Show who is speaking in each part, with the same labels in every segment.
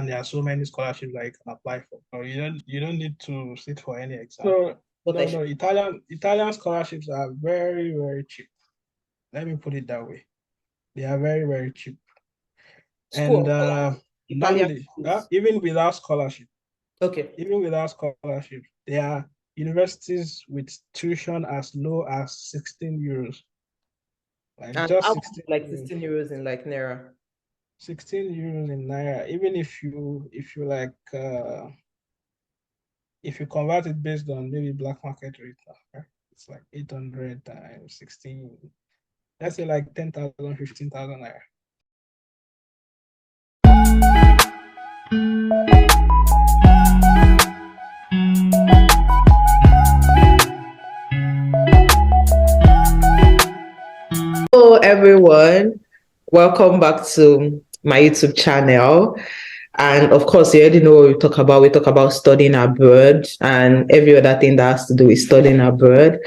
Speaker 1: understand there are so many scholarships that you can apply for. Or you don't need to sit for any exam. No. Italian scholarships are very, very cheap. Let me put it that way. They are very, very cheap.
Speaker 2: School,
Speaker 1: and normally, even without scholarship, there are universities with tuition as low as 16 euros.
Speaker 2: Like just 16 like 16 euros in like Naira.
Speaker 1: 16 euros in Naira. Even if you like if you convert it based on maybe black market rate, it's like 800 times 16. Let's say like 10,000, 15,000 Naira.
Speaker 2: Hello everyone, welcome back to my YouTube channel. And of course, you already know what we talk about. We talk about studying abroad and every other thing that has to do with studying abroad.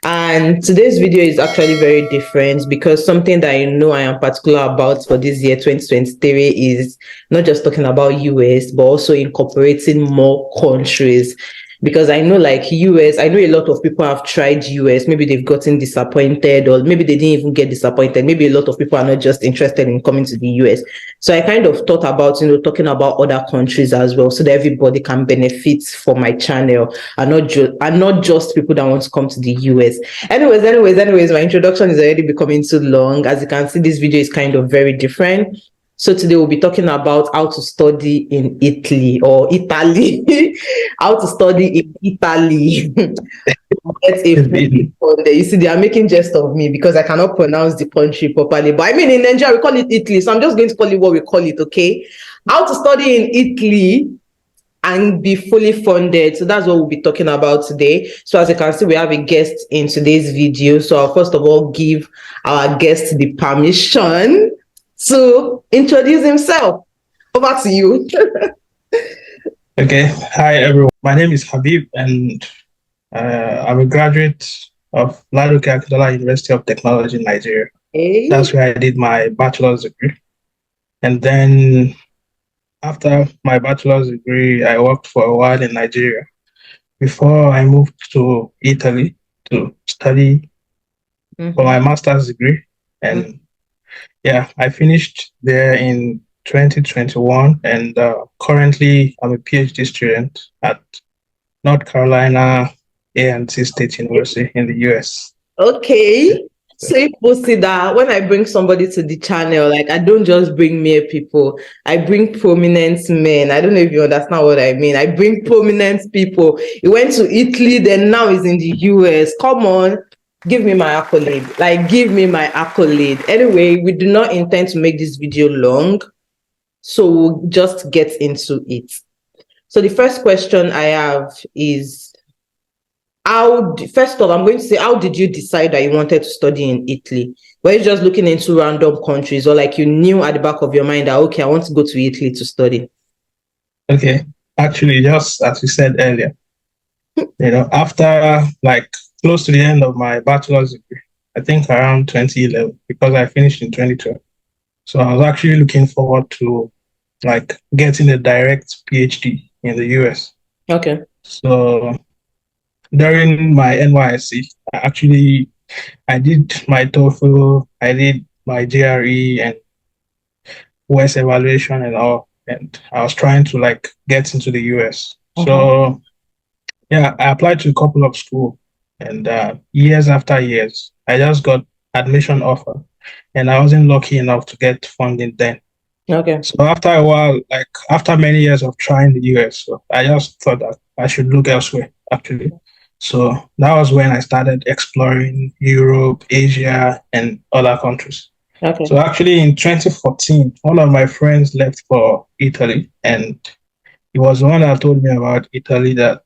Speaker 2: And today's video is actually very different because something that I know I am particular about for this year 2023 is not just talking about US, but also incorporating more countries. Because I know like US, I know a lot of people have tried US, maybe they've gotten disappointed or maybe they didn't even get disappointed. Maybe a lot of people are not just interested in coming to the US. So I kind of thought about, talking about other countries as well so that everybody can benefit from my channel and not just people that want to come to the US. Anyways, my introduction is already becoming too long. As you can see, this video is kind of very different. So today we'll be talking about how to study in Italy or Italy, how to study in Italy. You see, they are making jest of me because I cannot pronounce the country properly. But I mean, in Nigeria, we call it Italy. So I'm just going to call it what we call it, okay? How to study in Italy and be fully funded. So that's what we'll be talking about today. So as you can see, we have a guest in today's video. So I'll first of all give our guest the permission to introduce himself. Over to you.
Speaker 1: Okay. Hi, everyone. My name is Habeeb, and I'm a graduate of Ladoke Akintola University of Technology in Nigeria. Hey. That's where I did my bachelor's degree. And then after my bachelor's degree, I worked for a while in Nigeria before I moved to Italy to study for my master's degree. And yeah, I finished there in 2021, and currently I'm a PhD student at North Carolina A&T State University in the US.
Speaker 2: Okay. So people see that when I bring somebody to the channel, like I don't just bring mere people, I bring prominent men. I don't know if you understand what I mean. I bring prominent people. He went to Italy, then now he's in the US. Come on. Give me my accolade. Like, give me my accolade. Anyway, we do not intend to make this video long, so we'll just get into it. So the first question I have is, first off, I'm going to say, how did you decide that you wanted to study in Italy? Were you just looking into random countries, or like you knew at the back of your mind that, okay, I want to go to Italy to study?
Speaker 1: Okay, actually, just as you said earlier, after like close to the end of my bachelor's degree, I think around 2011, because I finished in 2012. So I was actually looking forward to like getting a direct PhD in the US.
Speaker 2: Okay.
Speaker 1: So during my NYSC, I did my TOEFL, I did my GRE and US evaluation and all, and I was trying to like get into the US. So yeah, I applied to a couple of schools, and years after years, I just got admission offer, and I wasn't lucky enough to get funding then.
Speaker 2: Okay.
Speaker 1: So after a while, like after many years of trying the US, so I just thought that I should look elsewhere, actually. So that was when I started exploring Europe, Asia, and other countries. Okay. So actually in 2014, one of my friends left for Italy, and he was the one that told me about Italy, that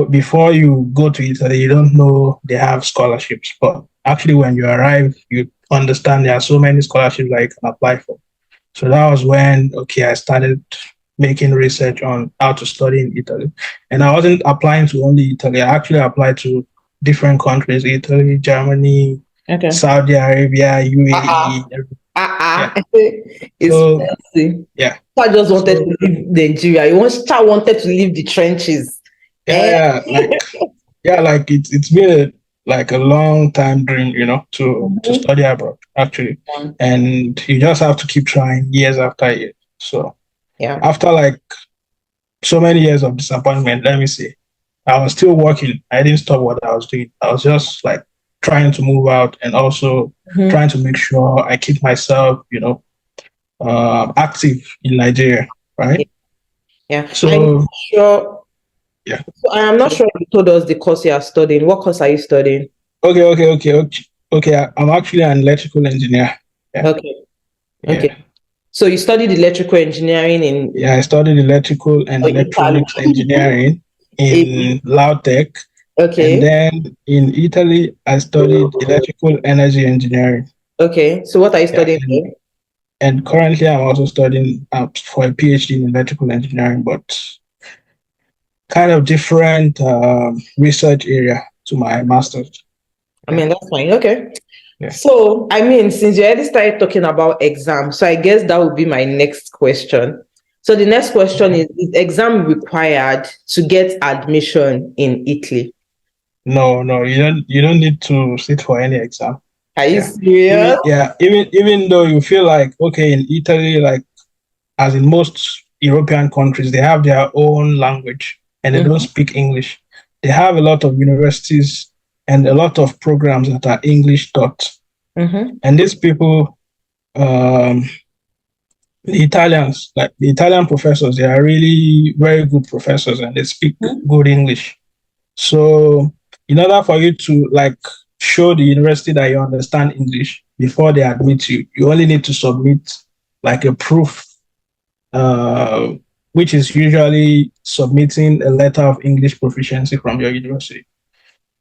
Speaker 1: before you go to Italy, you don't know they have scholarships. But actually when you arrive, you understand there are so many scholarships that you can apply for. So that was when, I started making research on how to study in Italy. And I wasn't applying to only Italy. I actually applied to different countries: Italy, Germany, Saudi Arabia, UAE. Yeah.
Speaker 2: It's
Speaker 1: So
Speaker 2: fancy.
Speaker 1: yeah.
Speaker 2: I just wanted
Speaker 1: So
Speaker 2: to leave Nigeria. You want child wanted to leave the trenches.
Speaker 1: yeah,
Speaker 2: Eh?
Speaker 1: like it's been like a long time dream, to
Speaker 2: Mhm.
Speaker 1: study abroad actually. And you just have to keep trying years after year. So
Speaker 2: Yeah.
Speaker 1: after like so many years of disappointment, let me say, I was still working. I didn't stop what I was doing. I was just like trying to move out and also
Speaker 2: Mhm.
Speaker 1: trying to make sure I keep myself, active in Nigeria,
Speaker 2: Yeah.
Speaker 1: right?
Speaker 2: Yeah. I'm
Speaker 1: So
Speaker 2: sure.
Speaker 1: yeah.
Speaker 2: I am not
Speaker 1: So
Speaker 2: sure if you told us the course you are studying. What course are you studying?
Speaker 1: okay. I'm actually an electrical engineer. Yeah,
Speaker 2: Okay. Okay.
Speaker 1: yeah,
Speaker 2: So you studied electrical engineering in
Speaker 1: yeah. I studied electrical and
Speaker 2: Italy.
Speaker 1: electronics engineering
Speaker 2: In-
Speaker 1: in Lautech, and
Speaker 2: okay.
Speaker 1: then in Italy, I studied electrical energy engineering.
Speaker 2: Okay. So what are you
Speaker 1: Yeah,
Speaker 2: studying there?
Speaker 1: and currently I'm also studying for a PhD in electrical engineering, but kind of different research area to my master's.
Speaker 2: I
Speaker 1: Yeah,
Speaker 2: mean, that's fine. Okay.
Speaker 1: yeah.
Speaker 2: So, I mean, since you already started talking about exams, so I guess that would be my next question. So the next question is exam required to get admission in Italy?
Speaker 1: No, no, you don't need to sit for any exam.
Speaker 2: Are you
Speaker 1: Yeah.
Speaker 2: serious?
Speaker 1: Even though you feel like okay in Italy, like as in most European countries, they have their own language and they don't
Speaker 2: Mhm.
Speaker 1: speak English. They have a lot of universities and a lot of programs that are English taught.
Speaker 2: Mhm.
Speaker 1: And these people, um, the Italians, like the Italian professors, they are really very good professors and they speak good English. So in order for you to like show the university that you understand English before they admit you, you only need to submit like a proof, uh, which is usually submitting a letter of English proficiency from your university.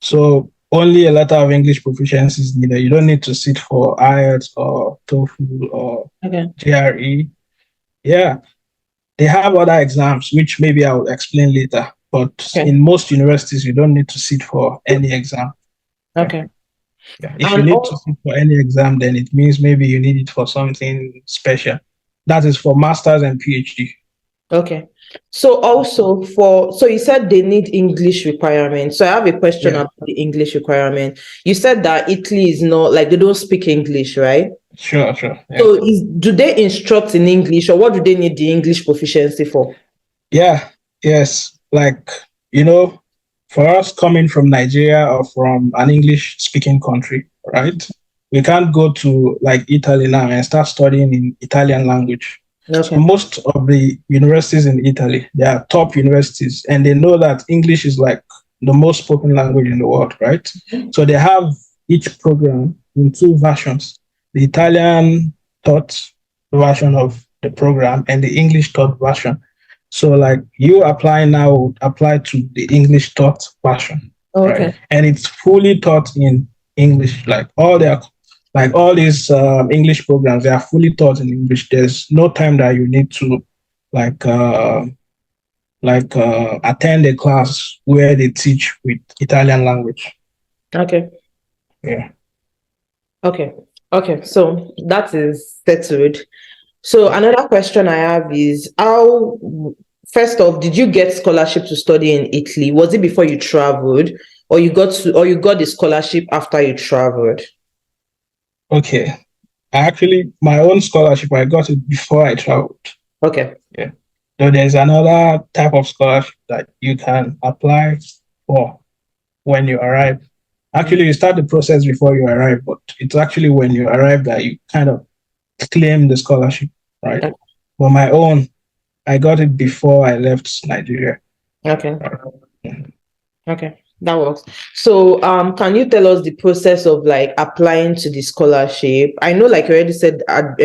Speaker 1: So only a letter of English proficiency is needed. You don't need to sit for IELTS or TOEFL or
Speaker 2: Okay.
Speaker 1: GRE. Yeah, they have other exams, which maybe I will explain later. But
Speaker 2: Okay.
Speaker 1: in most universities, you don't need to sit for any exam. Yeah.
Speaker 2: Okay.
Speaker 1: Yeah. If you
Speaker 2: And
Speaker 1: need to sit for any exam, then it means maybe you need it for something special. That is for masters and PhD.
Speaker 2: okay. So also so you said they need English requirements. So I have a question
Speaker 1: Yeah,
Speaker 2: about the English requirement. You said that Italy is not like they don't speak English, right?
Speaker 1: sure. Yeah.
Speaker 2: So do they instruct in English or what do they need the English proficiency for?
Speaker 1: Yeah, yes. Like, you know, for us coming from Nigeria or from an English speaking country, right? We can't go to like Italy now and start studying in Italian language. So
Speaker 2: Okay.
Speaker 1: most of the universities in Italy, they are top universities and they know that English is like the most spoken language in the world, right? So they have each program in two versions, the Italian taught version of the program and the English taught version. So like you apply now would apply to the English taught version, right?
Speaker 2: Okay.
Speaker 1: And it's fully taught in English. Like all these English programs, they are fully taught in English. There's no time that you need to like attend a class where they teach with Italian language.
Speaker 2: Okay.
Speaker 1: Yeah.
Speaker 2: Okay. Okay. So that is settled. So
Speaker 1: Yeah.
Speaker 2: another question I have is how, first off, did you get scholarship to study in Italy? Was it before you traveled or you got the scholarship after you traveled?
Speaker 1: Okay. Actually, my own scholarship, I got it before I traveled.
Speaker 2: Okay.
Speaker 1: Yeah. So there's another type of scholarship that you can apply for when you arrive.
Speaker 2: Mm.
Speaker 1: Actually, you start the process before you arrive, but it's actually when you arrive that you kind of claim the scholarship, right?
Speaker 2: Okay.
Speaker 1: For my own, I got it before I left Nigeria.
Speaker 2: Okay.
Speaker 1: Yeah.
Speaker 2: Okay, that works. So, can you tell us the process of like applying to the scholarship? I know, like you already said that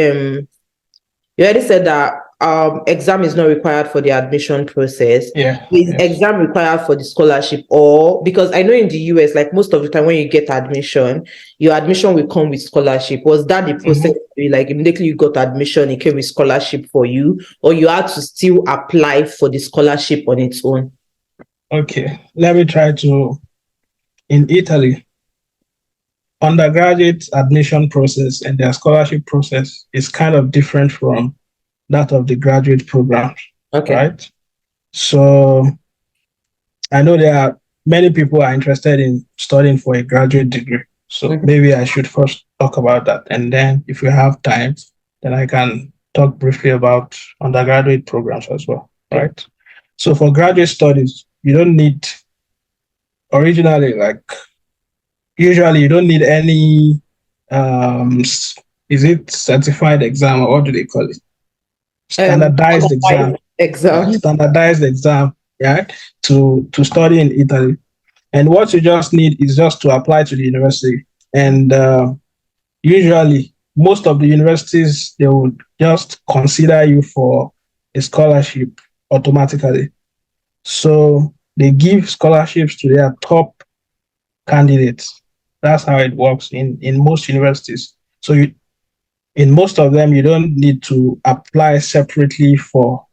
Speaker 2: exam is not required for the admission process.
Speaker 1: Yeah.
Speaker 2: Is
Speaker 1: Yes.
Speaker 2: exam required for the scholarship, or because I know in the US, like most of the time when you get admission, your admission will come with scholarship. Was that the process?
Speaker 1: Mhm.
Speaker 2: Like immediately you got admission, it came with scholarship for you, or you had to still apply for the scholarship on its own?
Speaker 1: Okay. Let me try to, in Italy, undergraduate admission process and their scholarship process is kind of different from that of the graduate programs,
Speaker 2: Okay.
Speaker 1: right? So I know there are many people are interested in studying for a graduate degree. So
Speaker 2: Mhm.
Speaker 1: maybe I should first talk about that. And then if we have time, then I can talk briefly about undergraduate programs as well,
Speaker 2: Okay.
Speaker 1: right? So for graduate studies, you don't need originally like usually you don't need any is it certified exam or what do they call it? Standardized exam.
Speaker 2: Standardized exam.
Speaker 1: Standardized exam, yeah, to study in Italy. And what you just need is just to apply to the university. And usually, most of the universities, they would just consider you for a scholarship automatically. So they give scholarships to their top candidates. That's how it works in most universities. So in most of them, you don't need to apply separately for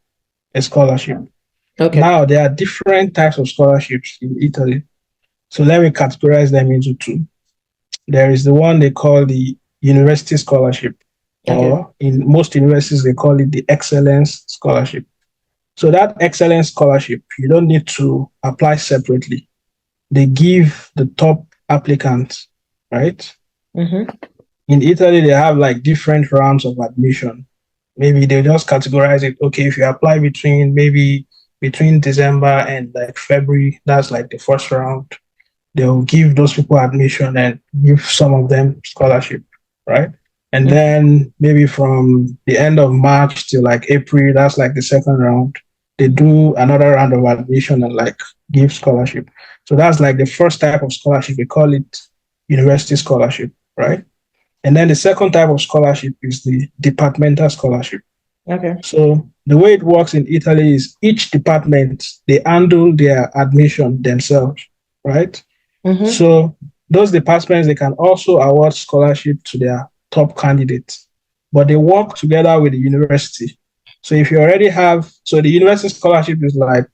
Speaker 1: a scholarship.
Speaker 2: Okay.
Speaker 1: Now, there are different types of scholarships in Italy. So let me categorize them into two. There is the one they call the university scholarship,
Speaker 2: Okay.
Speaker 1: or in most universities, they call it the excellence scholarship. So that excellence scholarship, you don't need to apply separately. They give the top applicants, right?
Speaker 2: Mm-hmm.
Speaker 1: In Italy, they have like different rounds of admission. Maybe they just categorize it. Okay, if you apply between December and like February, that's like the first round. They'll give those people admission and give some of them scholarship, right? And
Speaker 2: Mm-hmm.
Speaker 1: then maybe from the end of March to like April, that's like the second round. They do another round of admission and like give scholarship. So that's like the first type of scholarship. We call it university scholarship, right? And then the second type of scholarship is the departmental scholarship.
Speaker 2: Okay.
Speaker 1: So the way it works in Italy is each department, they handle their admission themselves, right?
Speaker 2: Mm-hmm.
Speaker 1: So those departments, they can also award scholarship to their top candidates, but they work together with the university. So if you already have, so the university scholarship is like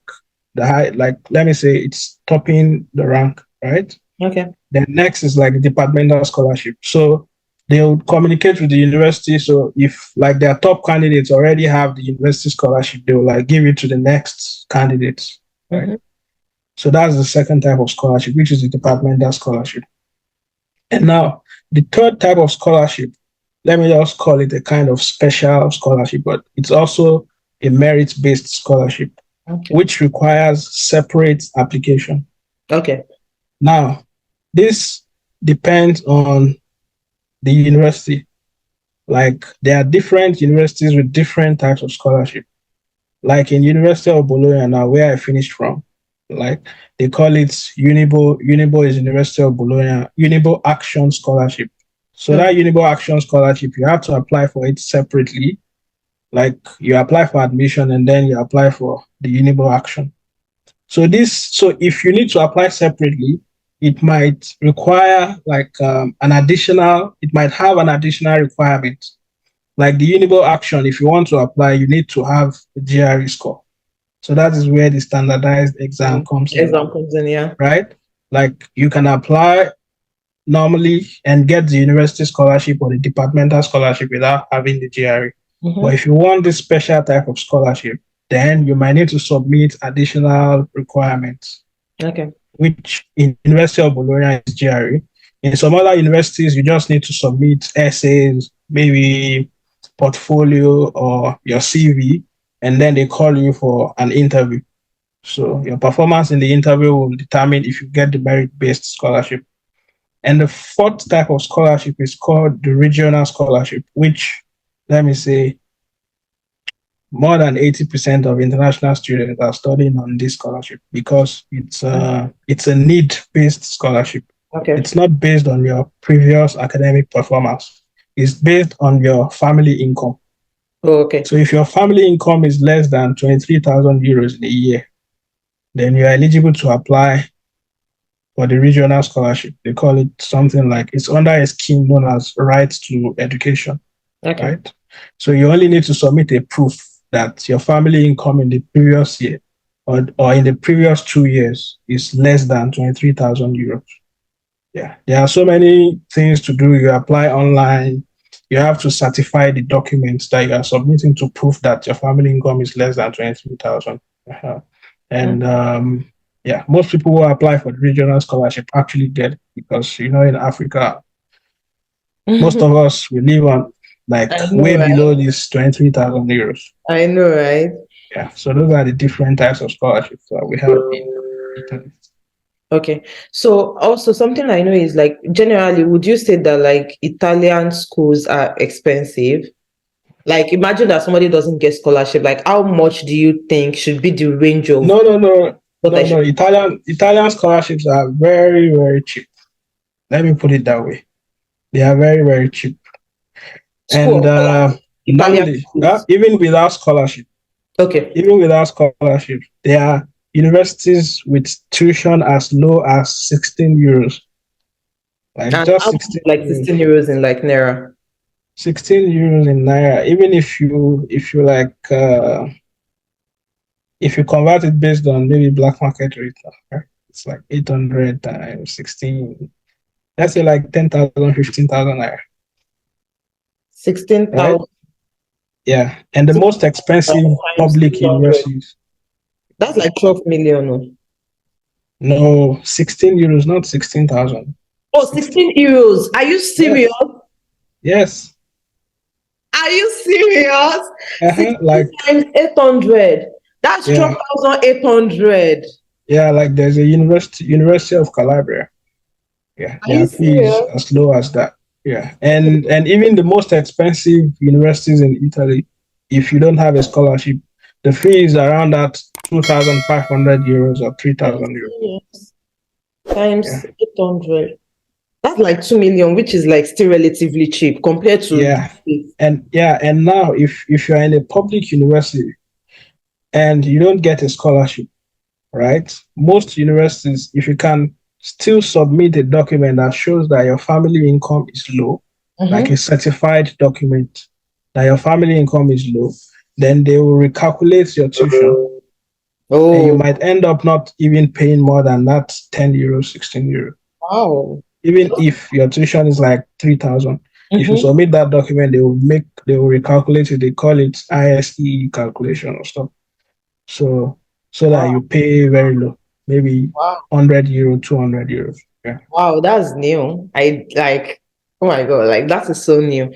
Speaker 1: the high, like let me say it's topping the rank, right?
Speaker 2: Okay.
Speaker 1: Then next is like departmental scholarship. So they'll communicate with the university. So if like their top candidates already have the university scholarship, they will like give it to the next candidates, right?
Speaker 2: Mm-hmm.
Speaker 1: So that's the second type of scholarship, which is the departmental scholarship. And now the third type of scholarship, let me just call it a kind of special scholarship, but it's also a merit-based scholarship,
Speaker 2: Okay.
Speaker 1: which requires separate application.
Speaker 2: Okay.
Speaker 1: Now, this depends on the university. Like there are different universities with different types of scholarship. Like in University of Bologna now, where I finished from, like they call it Unibo. Unibo is University of Bologna, Unibo Action Scholarship. So
Speaker 2: Okay.
Speaker 1: that Unibo Action Scholarship, you have to apply for it separately. Like you apply for admission and then you apply for the Unibo Action. So if you need to apply separately, it might require like it might have an additional requirement. Like the Unibo Action, if you want to apply, you need to have a GRE score. So that is where the standardized exam comes in
Speaker 2: Exam
Speaker 1: now,
Speaker 2: comes in, yeah.
Speaker 1: right? Like you can apply normally and get the university scholarship or the departmental scholarship without having the GRE. But
Speaker 2: Mm-hmm.
Speaker 1: if you want this special type of scholarship, then you might need to submit additional requirements,
Speaker 2: Okay.
Speaker 1: which in University of Bologna is GRE. In some other universities, you just need to submit essays, maybe portfolio or your CV, and then they call you for an interview. So your performance in the interview will determine if you get the merit-based scholarship. And the fourth type of scholarship is called the regional scholarship, which, let me say, more than 80% of international students are studying on this scholarship because it's a need-based scholarship.
Speaker 2: Okay.
Speaker 1: It's not based on your previous academic performance. It's based on your family income.
Speaker 2: Oh, okay.
Speaker 1: So if your family income is less than 23,000 euros in a year, then you're eligible to apply for the regional scholarship. They call it something like it's under a scheme known as Right to Education,
Speaker 2: Okay.
Speaker 1: right? So you only need to submit a proof that your family income in the previous year or in the previous 2 years is less than 23,000 euros. Yeah, there are so many things to do. You apply online. You have to certify the documents that you are submitting to prove that your family income is less than 23,000. Uh-huh. And yeah, most people who apply for the regional scholarship actually get it because in Africa, most of us we live on like
Speaker 2: I know,
Speaker 1: way
Speaker 2: right?
Speaker 1: below this 23,000 euros.
Speaker 2: I know, right?
Speaker 1: Yeah, so those are the different types of scholarships that we have in Italy.
Speaker 2: Okay. So also something I know is like generally, would you say that like Italian schools are expensive? Like imagine that somebody doesn't get scholarship. Like how much do you think should be the range of
Speaker 1: No, no, no,
Speaker 2: what I
Speaker 1: no, no.
Speaker 2: should
Speaker 1: Italian scholarships are very, very cheap. Let me put it that way. They are very, very cheap.
Speaker 2: school
Speaker 1: And
Speaker 2: of Italian
Speaker 1: normally,
Speaker 2: schools? Okay.
Speaker 1: even without scholarship, there are universities with tuition as low as 16 euros, like
Speaker 2: And
Speaker 1: just
Speaker 2: how much
Speaker 1: 16
Speaker 2: like
Speaker 1: euros.
Speaker 2: 16 euros in like Naira?
Speaker 1: 16 euros in Naira. Even if you like if you convert it based on maybe black market rate, it's like 800 times 16. Let's say like 10,000, 15,000 naira, right?
Speaker 2: 16,000
Speaker 1: Yeah. And the most expensive
Speaker 2: times
Speaker 1: public
Speaker 2: 200.
Speaker 1: universities,
Speaker 2: That's like 12 million. Oh,
Speaker 1: no, 16 euros, not 16,000.
Speaker 2: oh,
Speaker 1: 16.
Speaker 2: 16 euros. Are you serious?
Speaker 1: Yes. Yes.
Speaker 2: Are you serious? 16
Speaker 1: Like,
Speaker 2: times 800. That's
Speaker 1: yeah.
Speaker 2: 12,800.
Speaker 1: Yeah. Like there's a University of Calabria. Yeah.
Speaker 2: Are you
Speaker 1: Their fees
Speaker 2: serious?
Speaker 1: as low as that. Yeah. And even the most expensive universities in Italy, if you don't have a scholarship, the fee is around that 2,500 euros or
Speaker 2: Are you
Speaker 1: 3,000 euros.
Speaker 2: serious? Times
Speaker 1: Yeah.
Speaker 2: 800. That's like 2 million, which is like still relatively cheap compared to
Speaker 1: Yeah. And now if you're in a public university and you don't get a scholarship, right? Most universities, if you can still submit a document that shows that your family income is low, like a
Speaker 2: Mhm.
Speaker 1: certified document that your family income is low, then they will recalculate your tuition and you
Speaker 2: Oh,
Speaker 1: might end up not even paying more than that 10 euros, 16 euros.
Speaker 2: wow.
Speaker 1: Even if your tuition is like 3,000, if you
Speaker 2: Mhm.
Speaker 1: submit that document, they will recalculate it. They call it ISE calculation or stuff. So so that
Speaker 2: Wow.
Speaker 1: you pay very low, maybe
Speaker 2: Wow.
Speaker 1: 100 euro, 200 euros. Yeah.
Speaker 2: Wow, that's new. I like, oh my God, like that is so new.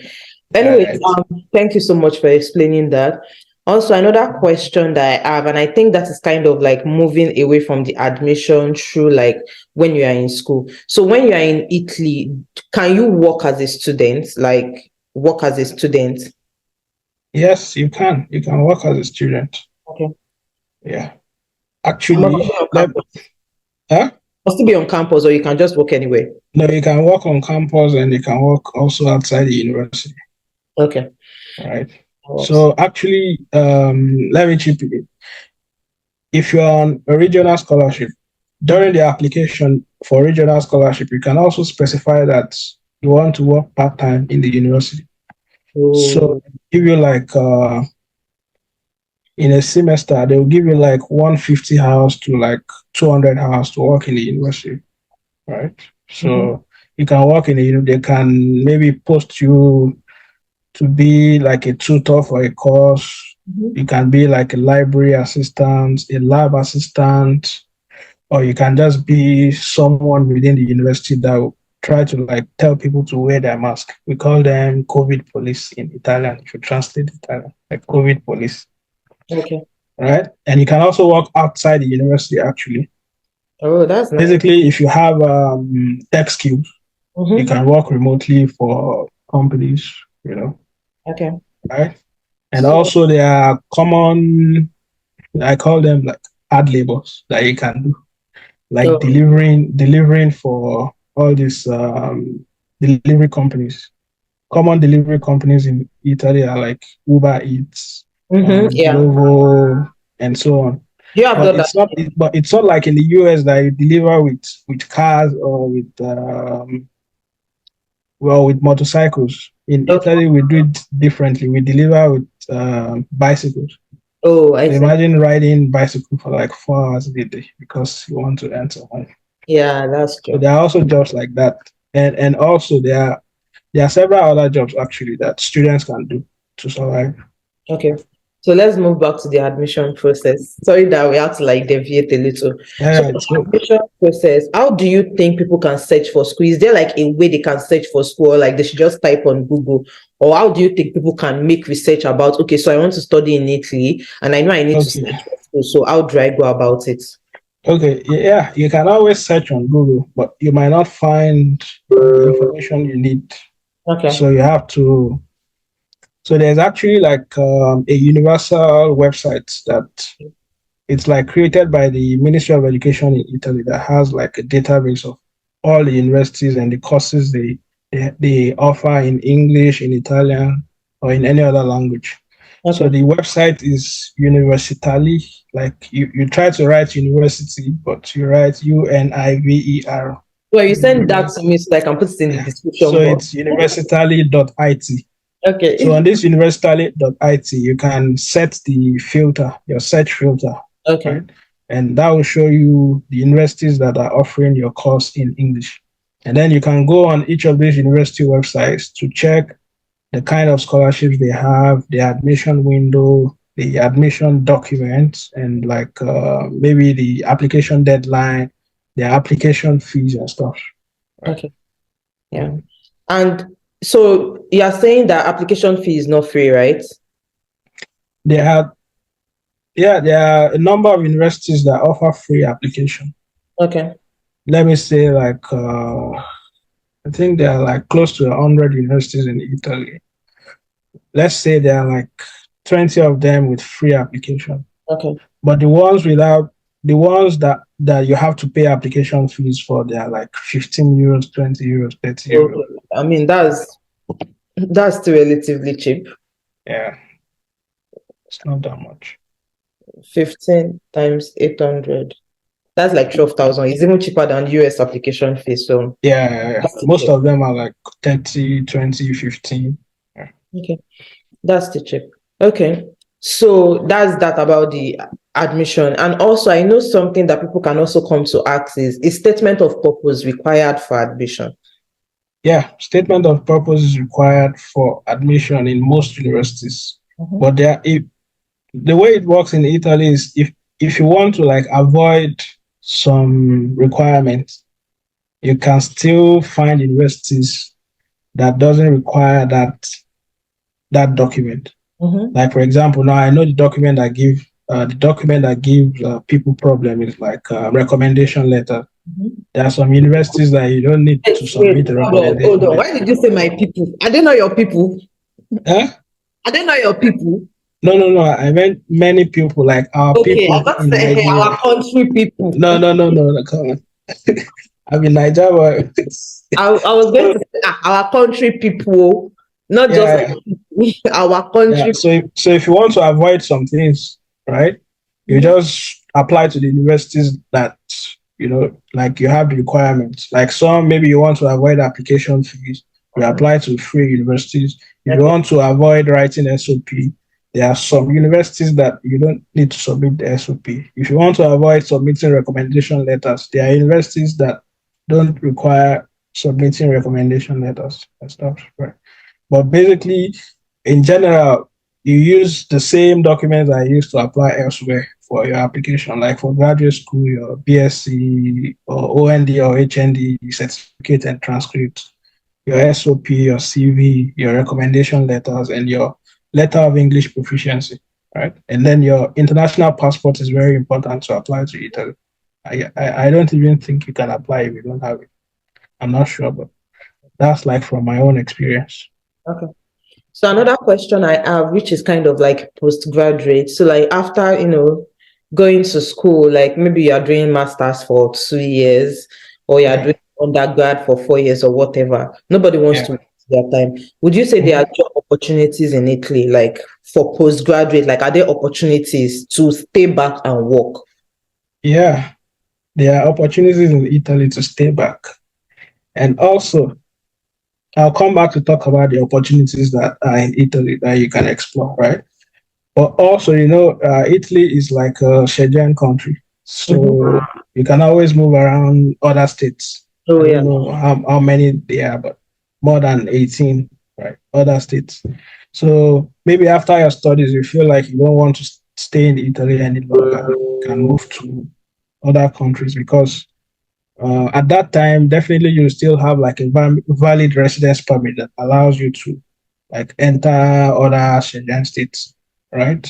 Speaker 2: Anyways,
Speaker 1: Right.
Speaker 2: thank you so much for explaining that. Also, another question that I have, and I think that is kind of like moving away from the admission through like when you are in school. So when you are in Italy, can you work as a student? Like work as a student?
Speaker 1: Yes, you can. You can work as a student.
Speaker 2: Okay.
Speaker 1: Yeah.
Speaker 2: I must be
Speaker 1: Actually,
Speaker 2: on campus.
Speaker 1: huh?
Speaker 2: Must it be on campus, or you can just work anywhere?
Speaker 1: No, you can work on campus and you can work also outside the university.
Speaker 2: Okay.
Speaker 1: Right.
Speaker 2: That works.
Speaker 1: So actually, let me chip it. If you're on a regional scholarship, during the application for regional scholarship, you can also specify that you want to work part-time in the university. So
Speaker 2: Oh,
Speaker 1: give you like in a semester, they'll give you like 150 hours to like 200 hours to work in the university, right?
Speaker 2: mhm.
Speaker 1: So you can work in the, they can maybe post you to be like a tutor for a course.
Speaker 2: Mhm.
Speaker 1: You can be like a library assistant, a lab assistant, or you can just be someone within the university that will try to like tell people to wear their mask. We call them COVID police in Italian, if you translate Italian, like COVID police,
Speaker 2: Okay.
Speaker 1: right? And you can also work outside the university actually.
Speaker 2: Oh, that's nice.
Speaker 1: Basically, if you have tech skills, you
Speaker 2: Mm-hmm.
Speaker 1: can work remotely for companies, you know,
Speaker 2: Okay.
Speaker 1: right? And
Speaker 2: So,
Speaker 1: also there are common, I call them like hard labors that you can do, like
Speaker 2: so
Speaker 1: delivering for all these delivery companies. Common delivery companies in Italy are like Uber Eats,
Speaker 2: yeah,
Speaker 1: Glovo, and so on.
Speaker 2: you have
Speaker 1: But
Speaker 2: done that.
Speaker 1: it's not like in the US that you deliver with cars or with with motorcycles. In
Speaker 2: Okay.
Speaker 1: Italy, we do it differently. We deliver with bicycles.
Speaker 2: Oh, I
Speaker 1: So
Speaker 2: see.
Speaker 1: imagine riding bicycle for like 4 hours a day because you want to earn some money.
Speaker 2: Yeah, that's
Speaker 1: So
Speaker 2: true.
Speaker 1: there are also jobs like that. And also there are several other jobs actually that students can do to survive.
Speaker 2: Okay. So let's move back to the admission process. Sorry that we have to like deviate a little. So
Speaker 1: Yeah,
Speaker 2: the
Speaker 1: it's good.
Speaker 2: admission process, how do you think people can search for school? Is there like a way they can search for school, or like they should just type on Google? Or how do you think people can make research about, okay, so I want to study in Italy and I know I need to
Speaker 1: Okay.
Speaker 2: search for school. So how do I go about it?
Speaker 1: Okay. Yeah, you can always search on Google, but you might not find the information you need.
Speaker 2: Okay.
Speaker 1: So you have to so there's actually like a universal website that it's like created by the Ministry of Education in Italy that has like a database of all the universities and the courses they offer in English, in Italian, or in any other language. So
Speaker 2: Okay.
Speaker 1: the website is Universitali. Like you try to write university, but you write UNIVER.
Speaker 2: Well, you send that to me so I can put it in the
Speaker 1: Yeah.
Speaker 2: description
Speaker 1: So
Speaker 2: box.
Speaker 1: it's universitali.it. So
Speaker 2: Okay.
Speaker 1: on this universitali.it, you can set the filter, your search filter,
Speaker 2: Okay.
Speaker 1: right? And that will show you the universities that are offering your course in English. And then you can go on each of these university websites to check the kind of scholarships they have, the admission window, the admission documents, and like maybe the application deadline, the application fees and stuff. Right?
Speaker 2: Okay. Yeah. And so you are saying that application fee is not free, right?
Speaker 1: There are there are a number of universities that offer free application.
Speaker 2: Okay.
Speaker 1: Let me say like I think there are like close to 100 universities in Italy. Let's say there are like 20 of them with free application.
Speaker 2: Okay.
Speaker 1: But the ones that you have to pay application fees for, they are like 15 euros, 20 euros, 30 euros.
Speaker 2: Okay. I mean, that's still relatively cheap.
Speaker 1: Yeah, it's not that much.
Speaker 2: 15 times 800. That's like 12,000. It's even cheaper than US application fee. So
Speaker 1: Yeah,
Speaker 2: that's the
Speaker 1: most
Speaker 2: cheap.
Speaker 1: of them are like 30, 20, 15. Yeah.
Speaker 2: Okay. That's the cheap. Okay. So that's that about the admission. And also, I know something that people can also come to ask is statement of purpose required for admission?
Speaker 1: Yeah, statement of purpose is required for admission in most universities.
Speaker 2: Mhm.
Speaker 1: But the way it works in Italy is if you want to like avoid some requirements, you can still find universities that doesn't require that document.
Speaker 2: Mhm.
Speaker 1: Like for example, now I know the document that gives people problem is like a recommendation letter.
Speaker 2: Mhm.
Speaker 1: There are some universities that you don't need
Speaker 2: Wait,
Speaker 1: to
Speaker 2: wait,
Speaker 1: submit a
Speaker 2: hold on, hold
Speaker 1: recommendation
Speaker 2: on. Why
Speaker 1: letter.
Speaker 2: did you say my people? I didn't know your people.
Speaker 1: Huh?
Speaker 2: I didn't know your people.
Speaker 1: No, no, no. I meant many people, like our
Speaker 2: Okay, I
Speaker 1: people
Speaker 2: got to
Speaker 1: in
Speaker 2: say, hey, our
Speaker 1: Nigeria.
Speaker 2: country people.
Speaker 1: No, no, no, no, no. Come on. I'm in Nigeria.
Speaker 2: I was going
Speaker 1: So,
Speaker 2: to say our country people, not just
Speaker 1: yeah,
Speaker 2: our
Speaker 1: yeah.
Speaker 2: country.
Speaker 1: So if you want to avoid some things, right, you
Speaker 2: Mhm.
Speaker 1: just apply to the universities that like you have the requirements. Like some, maybe you want to avoid application fees, you apply to free universities. If you
Speaker 2: Okay.
Speaker 1: want to avoid writing SOP, there are some universities that you don't need to submit the SOP. If you want to avoid submitting recommendation letters, there are universities that don't require submitting recommendation letters and stuff. Right. But basically, in general, you use the same documents I used to apply elsewhere for your application, like for graduate school, your BSc or OND or HND certificate and transcript, your SOP, your CV, your recommendation letters, and your letter of English proficiency, right? And then your international passport is very important to apply to Italy. I don't even think you can apply if you don't have it. I'm not sure, but that's like from my own experience.
Speaker 2: Okay. So another question I have, which is kind of like postgraduate. So like after, going to school, like maybe you are doing masters for 2 years or you are
Speaker 1: Yeah,
Speaker 2: doing undergrad for 4 years or whatever. Nobody wants
Speaker 1: yeah.
Speaker 2: to waste their time. Would you say there are
Speaker 1: Mhm.
Speaker 2: job opportunities in Italy, like for postgraduate? Like are there opportunities to stay back and work?
Speaker 1: Yeah, there are opportunities in Italy to stay back. And also, I'll come back to talk about the opportunities that are in Italy that you can explore, right? But also, Italy is like a Schengen country.
Speaker 2: Mhm.
Speaker 1: So you can always move around other states. I
Speaker 2: Oh
Speaker 1: don't
Speaker 2: yeah.
Speaker 1: know how many there are, but more than 18, right? Other states. So maybe after your studies, you feel like you don't want to stay in Italy any longer. You can move to other countries because at that time, definitely you still have like a valid residence permit that allows you to like enter other Schengen states, right?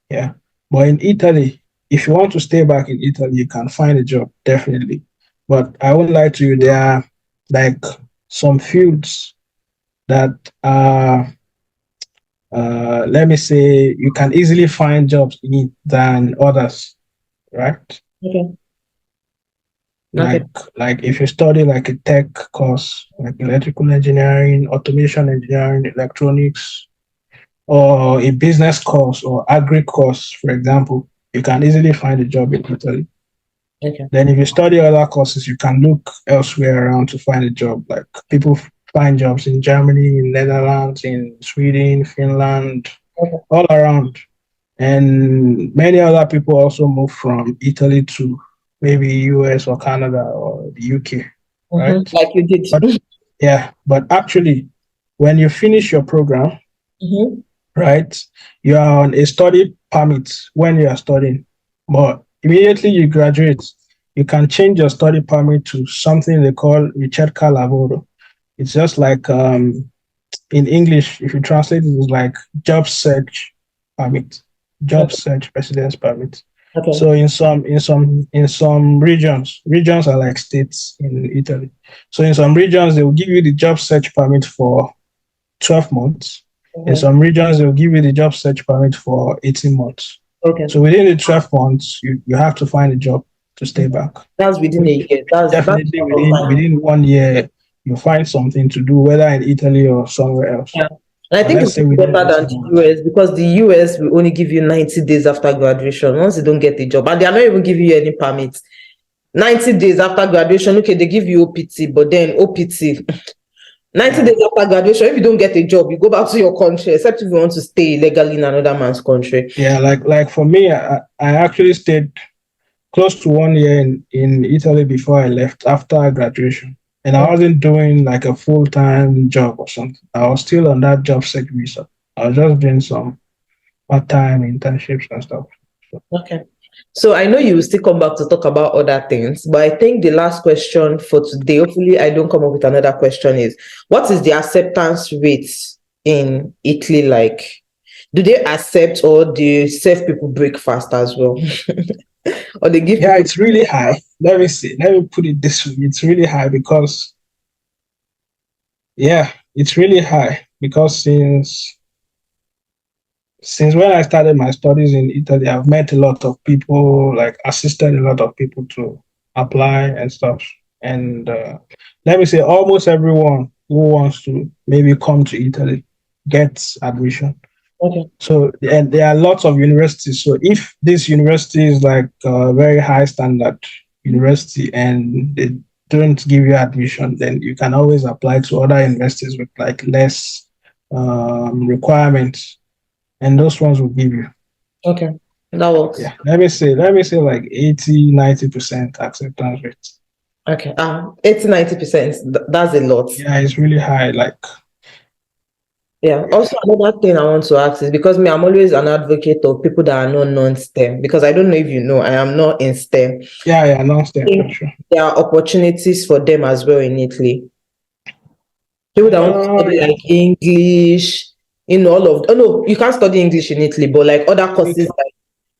Speaker 1: Yeah. But in Italy, if you want to stay back in Italy, you can find a job, definitely. But I won't lie to you, there are like some fields that are, let me say, you can easily find jobs in it than others, right?
Speaker 2: Okay. Okay.
Speaker 1: Like, like if you study like a tech course, like electrical engineering, automation engineering, electronics, or a business course or agri course, for example, you can easily find a job in Italy.
Speaker 2: Okay.
Speaker 1: Then if you study other courses, you can look elsewhere around to find a job. Like people find jobs in Germany, in Netherlands, in Sweden, Finland,
Speaker 2: Okay.
Speaker 1: all around. And many other people also move from Italy to maybe US or Canada or the UK, right?
Speaker 2: Like you did.
Speaker 1: But yeah, but actually, when you finish your program,
Speaker 2: Mm-hmm.
Speaker 1: right, you are on a study permit when you are studying. But immediately you graduate, you can change your study permit to something they call ricerca lavoro. It's just like in English, if you translate it, it's like job search permit, job
Speaker 2: Okay.
Speaker 1: search residence permit.
Speaker 2: Okay.
Speaker 1: So in some regions are like states in Italy. So in some regions they will give you the job search permit for 12 months. In
Speaker 2: Okay.
Speaker 1: some regions they will give you the job search permit for 18 months.
Speaker 2: Okay.
Speaker 1: So within the 12 months, you have to find a job to stay back.
Speaker 2: That's within a
Speaker 1: Which
Speaker 2: year. That's
Speaker 1: definitely
Speaker 2: a lot of
Speaker 1: within
Speaker 2: time.
Speaker 1: within 1 year, you find something to do, whether in Italy or somewhere else.
Speaker 2: Yeah. And I
Speaker 1: But
Speaker 2: think
Speaker 1: let's
Speaker 2: it's
Speaker 1: say within
Speaker 2: better than
Speaker 1: 18
Speaker 2: the
Speaker 1: months.
Speaker 2: US because the US will only give you 90 days after graduation once you don't get a job. And they are not even giving you any permits. 90 days after graduation, okay, they give you OPT, but then OPT, 90
Speaker 1: Yeah.
Speaker 2: days after graduation, if you don't get a job, you go back to your country, except if you want to stay illegally in another man's country.
Speaker 1: Yeah, like for me, I actually stayed close to 1 year in Italy before I left after graduation. And I wasn't doing like a full-time job or something. I was still on that job search visa. I was just doing some part-time internships and stuff. So,
Speaker 2: Okay. So I know you will still come back to talk about other things, but I think the last question for today, hopefully I don't come up with another question, is what is the acceptance rate in Italy like? Do they accept or do you serve people breakfast as well? Or they give
Speaker 1: yeah,
Speaker 2: people
Speaker 1: it's really high. Let me see. Let me put it this way. It's really high because, yeah, it's really high because since when I started my studies in Italy, I've met a lot of people, like assisted a lot of people to apply and stuff. And let me say, almost everyone who wants to maybe come to Italy gets admission.
Speaker 2: okay,
Speaker 1: So, and there are lots of universities. So, if this university is like a very high standard university and they don't give you admission, then you can always apply to other universities with like less requirements, and those ones will give you.
Speaker 2: okay, that works.
Speaker 1: Yeah, let me say like 80, 90% acceptance rate.
Speaker 2: Okay, 80, 90%. That's a lot.
Speaker 1: Yeah, it's really high. Like,
Speaker 2: Yeah.
Speaker 1: yeah,
Speaker 2: Also, another thing I want to ask is because me, I'm always an advocate of people that are not non-STEM because I don't know if you know, I am not in STEM.
Speaker 1: yeah, no step for
Speaker 2: Think
Speaker 1: sure.
Speaker 2: there are opportunities for them as well in Italy. People that want to study
Speaker 1: Yeah,
Speaker 2: like English, all of, oh no, you can't study English in Italy, but like other
Speaker 1: you
Speaker 2: courses
Speaker 1: can,
Speaker 2: like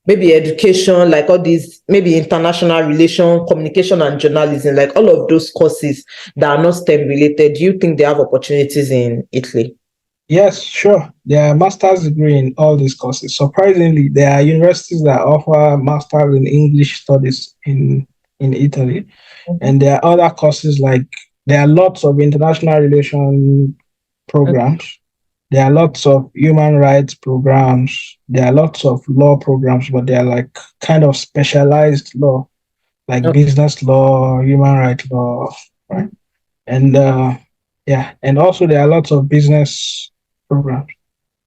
Speaker 2: maybe education, like all these, maybe international relation, communication and journalism, like all of those courses that are not STEM related. Do you think they have opportunities in Italy?
Speaker 1: yes, sure. There are master's degree in all these courses. Surprisingly, there are universities that offer masters in English studies in Italy,
Speaker 2: Mhm.
Speaker 1: and there are other courses like there are lots of international relation programs. There are lots of human rights programs. There are lots of law programs, but they are like kind of specialized law, like
Speaker 2: Okay.
Speaker 1: business law, human rights law, right? And yeah, and also there are lots of business programs,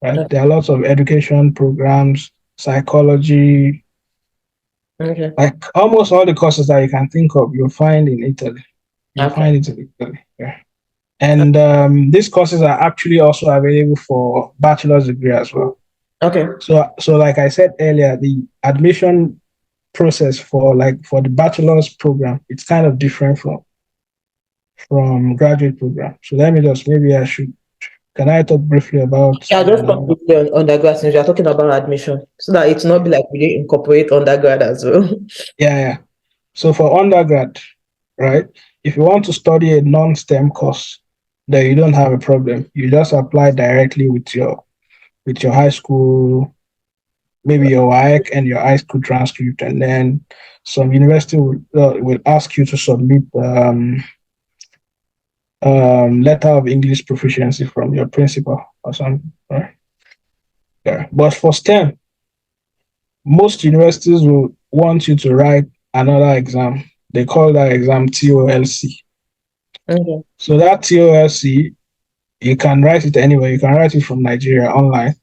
Speaker 1: right?
Speaker 2: Okay.
Speaker 1: There are lots of education programs, psychology,
Speaker 2: Okay.
Speaker 1: Like almost all the courses that you can think of, you'll find in Italy. You'll
Speaker 2: Okay.
Speaker 1: find it in Italy. Yeah. And these courses are actually also available for bachelor's degree as well.
Speaker 2: Okay.
Speaker 1: So like I said earlier, the admission process for the bachelor's program, it's kind of different from graduate program. So let me just maybe I should can I talk briefly about
Speaker 2: Yeah, just completely on undergrad since we are talking about admission, so that it's not be like we didn't incorporate undergrad as well.
Speaker 1: yeah. So for undergrad, right? If you want to study a non-STEM course, then you don't have a problem. You just apply directly with your high school, maybe your WIC and your high school transcript, and then some university will ask you to submit letter of English proficiency from your principal or something, right? Yeah. But for STEM, most universities will want you to write another exam. They call that exam TOLC.
Speaker 2: Okay.
Speaker 1: So that TOLC, you can write it anywhere. You can write it from Nigeria online.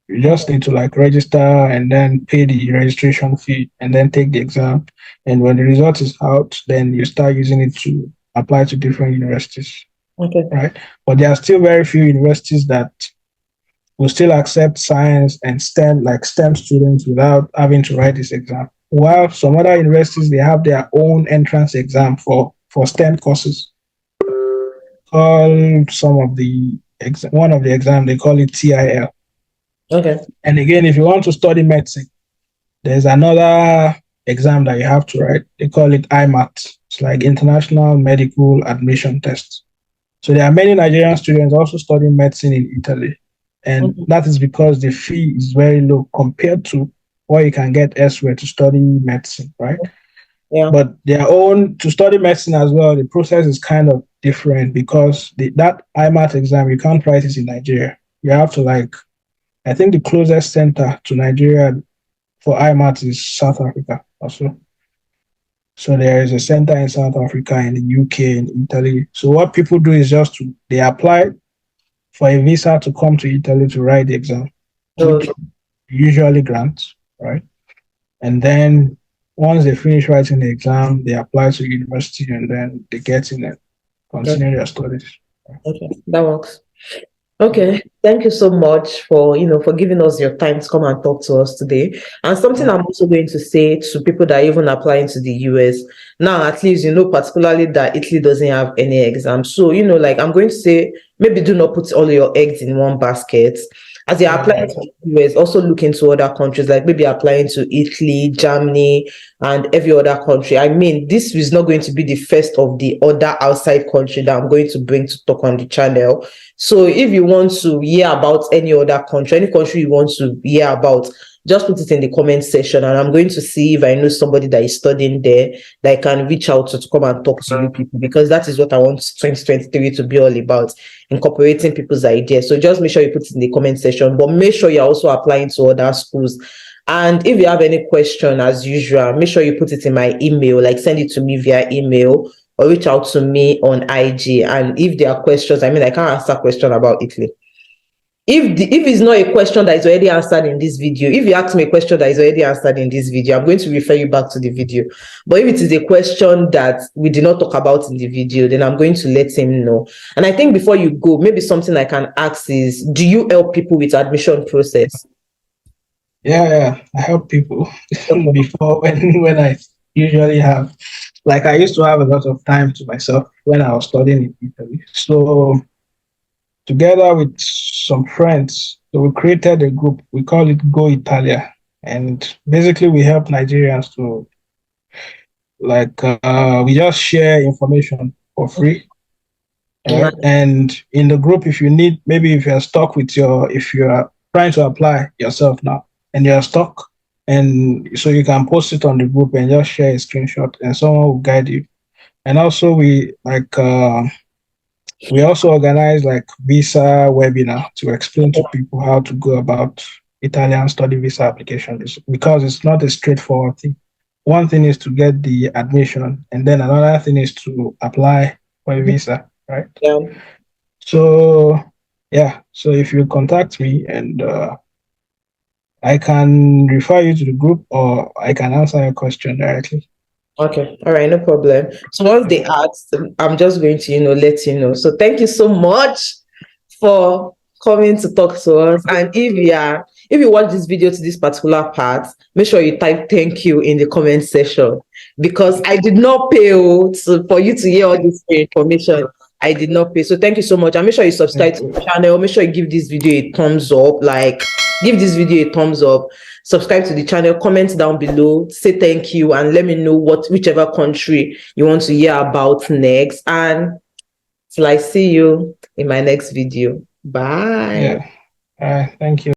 Speaker 1: You just need to like register and then pay the registration fee and then take the exam. And when the result is out, then you start using it to apply to different universities,
Speaker 2: Okay.
Speaker 1: right? But there are still very few universities that will still accept science and STEM, like STEM students, without having to write this exam. While some other universities, they have their own entrance exam for STEM courses. Call some of the one of the exam they call it TIL.
Speaker 2: Okay.
Speaker 1: And again, if you want to study medicine, there's another exam that you have to write. They call it IMAT. It's like International Medical Admission Test. So there are many Nigerian students also studying medicine in Italy. And
Speaker 2: Mhm.
Speaker 1: that is because the fee is very low compared to what you can get elsewhere to study medicine, right?
Speaker 2: Yeah.
Speaker 1: But their own to study medicine as well, the process is kind of different because that IMAT exam, you can't write it in Nigeria. You have to like, I think the closest center to Nigeria for IMAT is South Africa also. So there is a center in South Africa, in the UK, in Italy. So what people do is they apply for a visa to come to Italy to write the exam,
Speaker 2: So,
Speaker 1: which usually grants, right? And then once they finish writing the exam, they apply to university and then they get in and continue their studies.
Speaker 2: okay, that works. Okay, thank you so much for for giving us your time to come and talk to us today. And something I'm also going to say to people that are even applying to the US now, at least particularly that Italy doesn't have any exams. So like I'm going to say, maybe do not put all your eggs in one basket. As you're applying
Speaker 1: Yeah,
Speaker 2: to the US, also look into other countries, like maybe applying to Italy, Germany, and every other country. I mean, this is not going to be the first of the other outside country that I'm going to bring to talk on the channel. So if you want to hear about any other country, any country you want to hear about, just put it in the comment section and I'm going to see if I know somebody that is studying there that I can reach out to come and talk to you people, because that is what I want 2023 to be all about, incorporating people's ideas. So just make sure you put it in the comment section, but make sure you're also applying to other schools. And if you have any question, as usual, make sure you put it in my email, like send it to me via email or reach out to me on IG. And if there are questions, I mean, I can't answer question about Italy. If it's not a question that is already answered in this video, if you ask me a question that is already answered in this video, I'm going to refer you back to the video. But if it is a question that we did not talk about in the video, then I'm going to let him know. And I think before you go, maybe something I can ask is, do you help people with admission process?
Speaker 1: yeah. I help people
Speaker 2: Okay.
Speaker 1: before when I usually have like I used to have a lot of time to myself when I was studying in Italy. So together with some friends, so we created a group. We call it Go Italia, and basically we help Nigerians to we just share information for free, right?
Speaker 2: Nice.
Speaker 1: And in the group, if you need, maybe if you're stuck with if you are trying to apply yourself now and you're stuck, and so you can post it on the group and just share a screenshot, and someone will guide you. And also we also organize like visa webinar to explain to people how to go about Italian study visa applications because it's not a straightforward thing. One thing is to get the admission, and then another thing is to apply for a visa, right?
Speaker 2: Yeah.
Speaker 1: So yeah, so if you contact me and I can refer you to the group or I can answer your question directly.
Speaker 2: Okay, all right, no problem. So once they ask, I'm just going to, let you know. So thank you so much for coming to talk to us. And if you watch this video to this particular part, make sure you type thank you in the comment section because I did not pay for you to hear all this information. I did not pay. So thank you so much. And make sure you subscribe to the channel. Make sure you give this video a thumbs up. Like, give this video a thumbs up. Subscribe to the channel, comment down below, say thank you, and let me know whichever country you want to hear about next. And till I see you in my next video. Bye.
Speaker 1: Yeah. All right. Thank you.